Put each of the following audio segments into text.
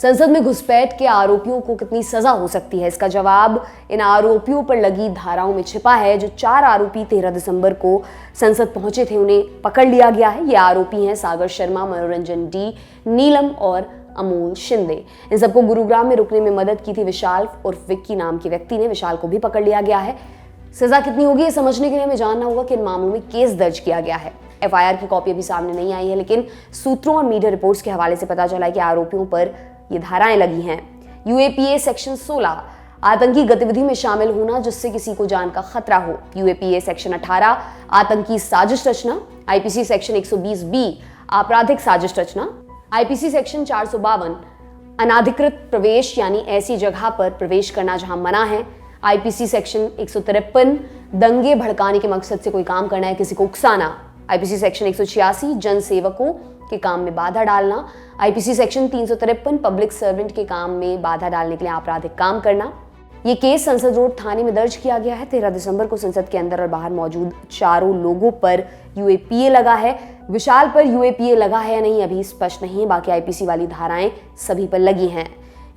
संसद में घुसपैठ के आरोपियों को कितनी सजा हो सकती है, इसका जवाब इन आरोपियों पर लगी धाराओं में छिपा है। जो 4 आरोपी 13 दिसंबर को संसद पहुंचे थे, उन्हें पकड़ लिया गया है। ये आरोपी हैं सागर शर्मा, मनोरंजन डी, नीलम और अमोल शिंदे। इन सबको गुरुग्राम में रुकने में मदद की थी विशाल उर्फ विक्की नाम के व्यक्ति ने। विशाल को भी पकड़ लिया गया है। सजा कितनी होगी ये समझने के लिए हमें जानना होगा कि इन मामलों में केस दर्ज किया गया है। एफआईआर की कॉपी अभी सामने नहीं आई है, लेकिन सूत्रों और मीडिया रिपोर्ट्स के हवाले से पता चला है कि आरोपियों पर ये धाराएं लगी हैं। यूएपीए सेक्शन 16, आतंकी गतिविधि में शामिल होना जिससे किसी को जान का खतरा हो। यूएपीए सेक्शन 18, आतंकी साजिश रचना। आईपीसी सेक्शन 120B, आपराधिक साजिश रचना। आईपीसी सेक्शन 452, अनाधिकृत प्रवेश यानी ऐसी जगह पर प्रवेश करना जहां मना है। आईपीसी सेक्शन 153, दंगे भड़काने के मकसद से कोई काम करना है, किसी को उकसाना। आईपीसी सेक्शन 186, जन सेवकों के काम में बाधा डालना। आईपीसी सेक्शन 353, पब्लिक सर्वेंट के काम में बाधा डालने के लिए आपराधिक काम करना। ये केस संसद रोड थाने में दर्ज किया गया है। 13 दिसंबर को संसद के अंदर और बाहर मौजूद चारों लोगों पर यूएपीए लगा है। विशाल पर यूएपीए लगा है या नहीं अभी स्पष्ट नहीं है। बाकी आईपीसी वाली धाराएं सभी पर लगी हैं।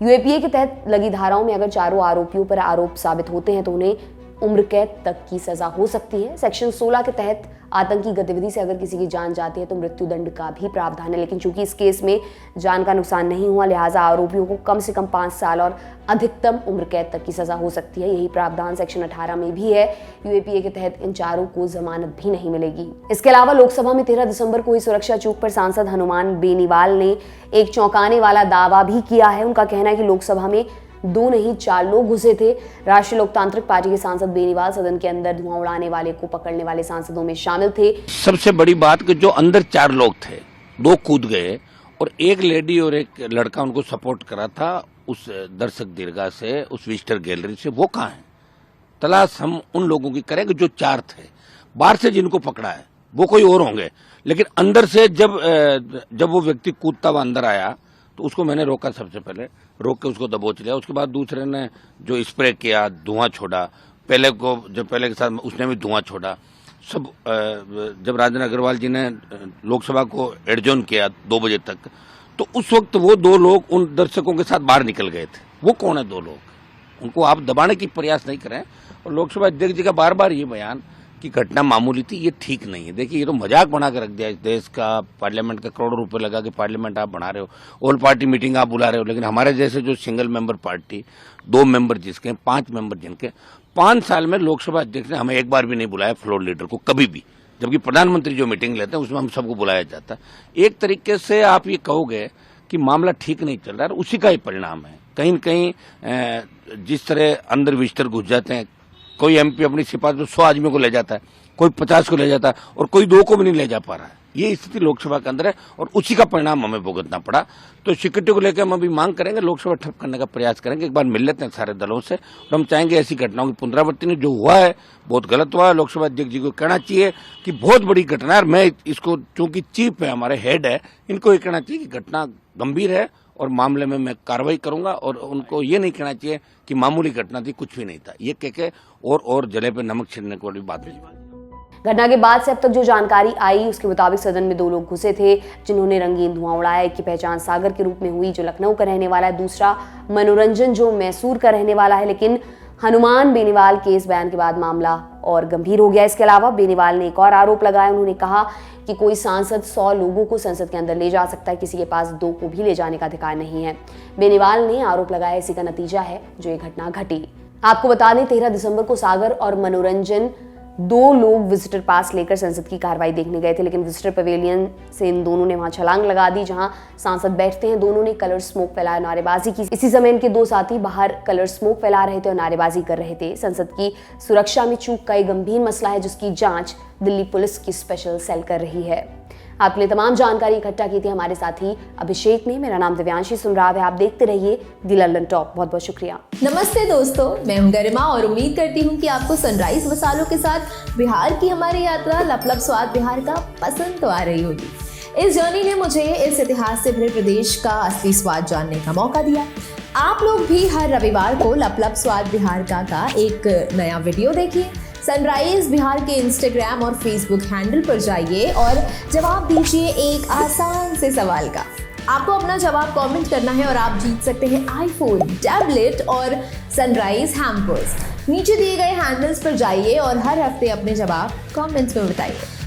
यूएपीए के तहत लगी धाराओं में अगर चारों आरोपियों पर आरोप साबित होते हैं तो उन्हें उम्र कैद तक की सजा हो सकती है। सेक्शन 16 के तहत आतंकी गतिविधि से अगर किसी की जान जाती है तो मृत्यु दंड का भी प्रावधान है, लेकिन चूंकि इस केस में जान का नुकसान नहीं हुआ, लिहाजा आरोपियों को कम से कम 5 साल और अधिकतम उम्र कैद तक की सजा हो सकती है। यही प्रावधान सेक्शन 18 में भी है। यूएपीए के तहत इन चारों को जमानत भी नहीं मिलेगी। इसके अलावा लोकसभा में 13 दिसंबर को हुई सुरक्षा चूक पर सांसद हनुमान बेनीवाल ने एक चौंकाने वाला दावा भी किया है। उनका कहना है कि लोकसभा में 2 नहीं 4 लोग घुसे थे। राष्ट्रीय लोकतांत्रिक पार्टी के सांसद बेनीवाल सदन के अंदर धुआं उड़ाने वाले को पकड़ने वाले सांसदों में शामिल थे। सबसे बड़ी बात कि जो अंदर 4 लोग थे, 2 कूद गए और एक लेडी और एक लड़का उनको सपोर्ट करा था उस दर्शक दीर्घा से, उस विजिटर गैलरी से। वो कहाँ है? तलाश हम उन लोगों की करेंगे जो 4 थे। बाहर से जिनको पकड़ा है वो कोई और होंगे, लेकिन अंदर से जब वो व्यक्ति कूदता हुआ अंदर आया तो उसको मैंने रोका। सबसे पहले रोक के उसको दबोच लिया। उसके बाद दूसरे ने जो स्प्रे किया, धुआं छोड़ा, पहले के साथ उसने भी धुआं छोड़ा। सब जब राजन अग्रवाल जी ने लोकसभा को एडजॉर्न किया 2 बजे तक, तो उस वक्त वो 2 लोग उन दर्शकों के साथ बाहर निकल गए थे। वो कौन है 2 लोग? उनको आप दबाने की प्रयास नहीं करें। और लोकसभा अध्यक्ष जी का बार बार ये बयान कि घटना मामूली थी, ये ठीक नहीं है। देखिए, ये तो मजाक बना के रख दिया इस देश का। पार्लियामेंट का करोड़ों रुपए लगा के पार्लियामेंट आप बना रहे हो, ऑल पार्टी मीटिंग आप बुला रहे हो, लेकिन हमारे जैसे जो सिंगल मेंबर पार्टी, 2 मेंबर जिसके, 5 मेंबर जिनके, 5 साल में लोकसभा अध्यक्ष ने हमें एक बार भी नहीं बुलाया फ्लोर लीडर को, कभी भी। जबकि प्रधानमंत्री जो मीटिंग लेते हैं उसमें हम सबको बुलाया जाता है। एक तरीके से आप ये कहोगे कि मामला ठीक नहीं चल रहा है, उसी का ही परिणाम है। कहीं न कहीं जिस तरह अंदर विजिटर घुस जाते हैं, कोई एमपी अपनी सिफारिश में 100 आदमियों को ले जाता है, कोई 50 को ले जाता है और कोई 2 को भी नहीं ले जा पा रहा है। ये स्थिति लोकसभा के अंदर है और उसी का परिणाम हमें भुगतना पड़ा। तो सिक्योरिटी को लेकर हम अभी मांग करेंगे, लोकसभा ठप करने का प्रयास करेंगे। एक बार मिल लेते हैं सारे दलों से और हम चाहेंगे ऐसी घटनाओं की पुनरावृत्ति नहीं। जो हुआ है बहुत गलत हुआ है। लोकसभा अध्यक्ष जी को कहना चाहिए कि बहुत बड़ी घटना है। मैं इसको, चूंकि चीफ है, हमारे हेड है, इनको ये कहना चाहिए कि घटना गंभीर है और मामले में मैं कार्रवाई करूंगा। और उनको ये नहीं कहना चाहिए कि मामूली घटना थी, कुछ भी नहीं था। ये कह के और जले पे नमक छिड़कने को वाली बात नहीं। घटना के बाद से अब तक जो जानकारी आई उसके मुताबिक सदन में 2 लोग घुसे थे जिन्होंने रंगीन धुआं उड़ाया। एक की पहचान सागर के रूप में हुई जो लखनऊ का रहने वाला है, दूसरा मनोरंजन जो मैसूर का रहने वाला है। लेकिन हनुमान बेनीवाल के इस बयान के बाद मामला और गंभीर हो गया। इसके अलावा बेनीवाल ने एक और आरोप लगाया। उन्होंने कहा कि कोई सांसद 100 लोगों को संसद के अंदर ले जा सकता है, किसी के पास 2 को भी ले जाने का अधिकार नहीं है। बेनीवाल ने आरोप लगाया इसी का नतीजा है जो ये घटना घटी। आपको बता दें 13 दिसंबर को सागर और मनोरंजन 2 लोग विजिटर पास लेकर संसद की कार्रवाई देखने गए थे, लेकिन विजिटर पवेलियन से इन दोनों ने वहां छलांग लगा दी जहां सांसद बैठते हैं। दोनों ने कलर स्मोक फैलाया, नारेबाजी की। इसी समय इनके 2 साथी बाहर कलर स्मोक फैला रहे थे और नारेबाजी कर रहे थे। संसद की सुरक्षा में चूक का एक गंभीर मसला है जिसकी जांच दिल्ली पुलिस की स्पेशल सेल कर रही है। आपने तमाम जानकारी इकट्ठा की थी हमारे साथी अभिषेक ने। मेरा नाम दिव्यांशी सुमराव है। आप देखते रहिए दी लंदन टॉप। बहुत बहुत शुक्रिया। नमस्ते दोस्तों, मैं हूं गरिमा और उम्मीद करती हूं कि आपको सनराइज मसालों के साथ बिहार की हमारी यात्रा लपलप स्वाद बिहार का पसंद तो आ रही होगी। इस जर्नी ने मुझे इस इतिहास से भरे प्रदेश का असली स्वाद जानने का मौका दिया। आप लोग भी हर रविवार को लपलप स्वाद बिहार का एक नया वीडियो देखिए। सनराइज बिहार के इंस्टाग्राम और फेसबुक हैंडल पर जाइए और जवाब दीजिए एक आसान से सवाल का, आपको अपना जवाब कमेंट करना है और आप जीत सकते हैं आईफोन, टैबलेट और सनराइज हैम्पर्स। नीचे दिए गए हैंडल्स पर जाइए और हर हफ्ते अपने जवाब कमेंट्स में बताइए।